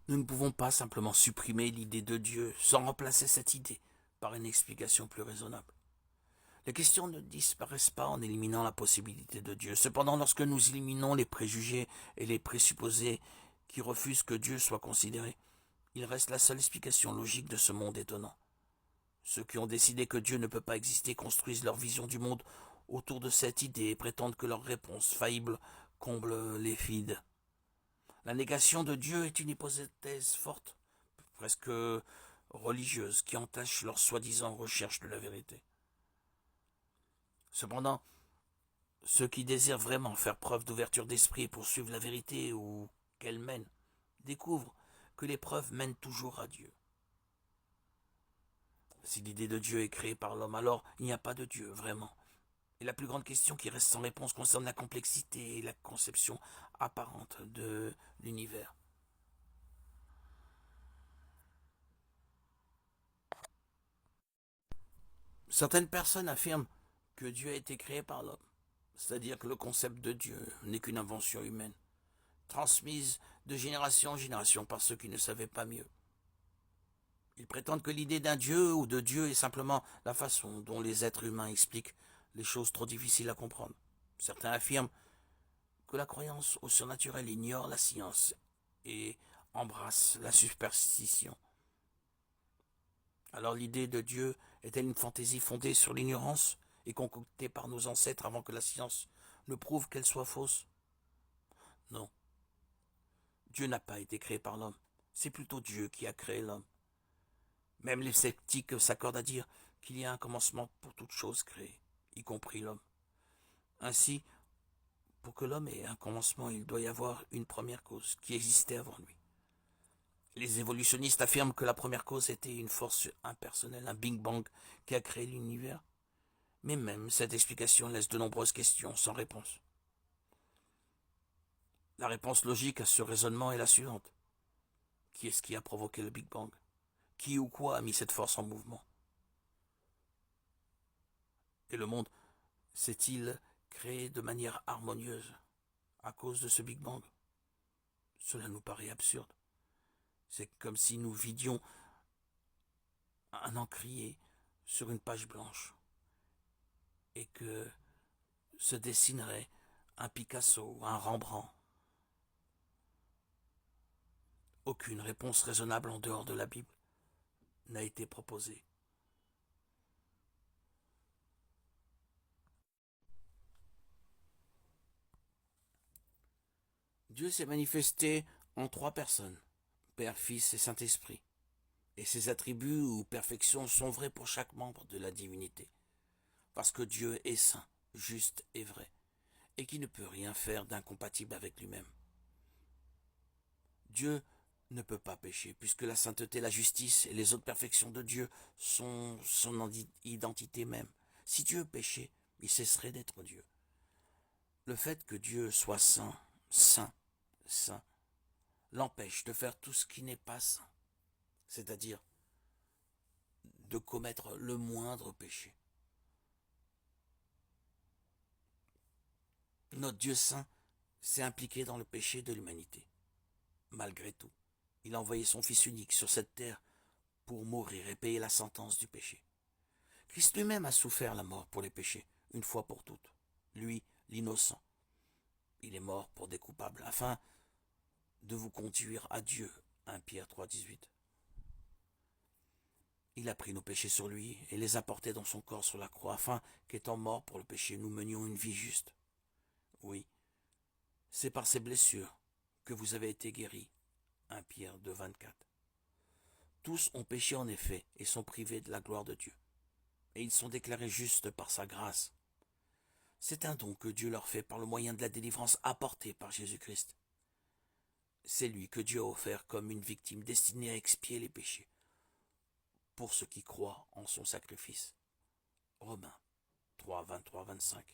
Nous ne pouvons pas simplement supprimer l'idée de Dieu sans remplacer cette idée par une explication plus raisonnable. Les questions ne disparaissent pas en éliminant la possibilité de Dieu. Cependant, lorsque nous éliminons les préjugés et les présupposés qui refusent que Dieu soit considéré, il reste la seule explication logique de ce monde étonnant. Ceux qui ont décidé que Dieu ne peut pas exister construisent leur vision du monde autour de cette idée et prétendent que leur réponse faillible comble les vides. La négation de Dieu est une hypothèse forte, presque religieuse, qui entache leur soi-disant recherche de la vérité. Cependant, ceux qui désirent vraiment faire preuve d'ouverture d'esprit et poursuivre la vérité ou qu'elle mène, découvrent que les preuves mènent toujours à Dieu. Si l'idée de Dieu est créée par l'homme, alors il n'y a pas de Dieu, vraiment. Et la plus grande question qui reste sans réponse concerne la complexité et la conception apparente de l'univers. Certaines personnes affirment que Dieu a été créé par l'homme, c'est-à-dire que le concept de Dieu n'est qu'une invention humaine, transmise de génération en génération par ceux qui ne savaient pas mieux. Ils prétendent que l'idée d'un Dieu ou de Dieu est simplement la façon dont les êtres humains expliquent les choses trop difficiles à comprendre. Certains affirment que la croyance au surnaturel ignore la science et embrasse la superstition. Alors l'idée de Dieu est-elle une fantaisie fondée sur l'ignorance et concoctée par nos ancêtres avant que la science ne prouve qu'elle soit fausse? Non, Dieu n'a pas été créé par l'homme, c'est plutôt Dieu qui a créé l'homme. Même les sceptiques s'accordent à dire qu'il y a un commencement pour toute chose créée, y compris l'homme. Ainsi, pour que l'homme ait un commencement, il doit y avoir une première cause qui existait avant lui. Les évolutionnistes affirment que la première cause était une force impersonnelle, un Big Bang qui a créé l'univers. Mais même cette explication laisse de nombreuses questions sans réponse. La réponse logique à ce raisonnement est la suivante. Qui est-ce qui a provoqué le Big Bang? Qui ou quoi a mis cette force en mouvement? Et le monde s'est-il créé de manière harmonieuse à cause de ce Big Bang? Cela nous paraît absurde. C'est comme si nous vidions un encrier sur une page blanche et que se dessinerait un Picasso ou un Rembrandt. Aucune réponse raisonnable en dehors de la Bible n'a été proposée. Dieu s'est manifesté en trois personnes, Père, Fils et Saint-Esprit, et ses attributs ou perfections sont vrais pour chaque membre de la divinité, parce que Dieu est saint, juste et vrai, et qui ne peut rien faire d'incompatible avec lui-même. Dieu ne peut pas pécher, puisque la sainteté, la justice et les autres perfections de Dieu sont son identité même. Si Dieu péchait, il cesserait d'être Dieu. Le fait que Dieu soit saint, saint, saint, l'empêche de faire tout ce qui n'est pas saint, c'est-à-dire de commettre le moindre péché. Notre Dieu saint s'est impliqué dans le péché de l'humanité. Malgré tout, il a envoyé son Fils unique sur cette terre pour mourir et payer la sentence du péché. Christ lui-même a souffert la mort pour les péchés, une fois pour toutes. Lui, l'innocent. Il est mort pour des coupables, afin de vous conduire à Dieu. 1 Pierre 3,18. Il a pris nos péchés sur lui et les a portés dans son corps sur la croix, afin qu'étant mort pour le péché, nous menions une vie juste. Oui, c'est par ses blessures que vous avez été guéris. 1 Pierre 2,24. Tous ont péché en effet et sont privés de la gloire de Dieu. Et ils sont déclarés justes par sa grâce. C'est un don que Dieu leur fait par le moyen de la délivrance apportée par Jésus-Christ. C'est lui que Dieu a offert comme une victime destinée à expier les péchés, pour ceux qui croient en son sacrifice. Romains 3, 23, 25.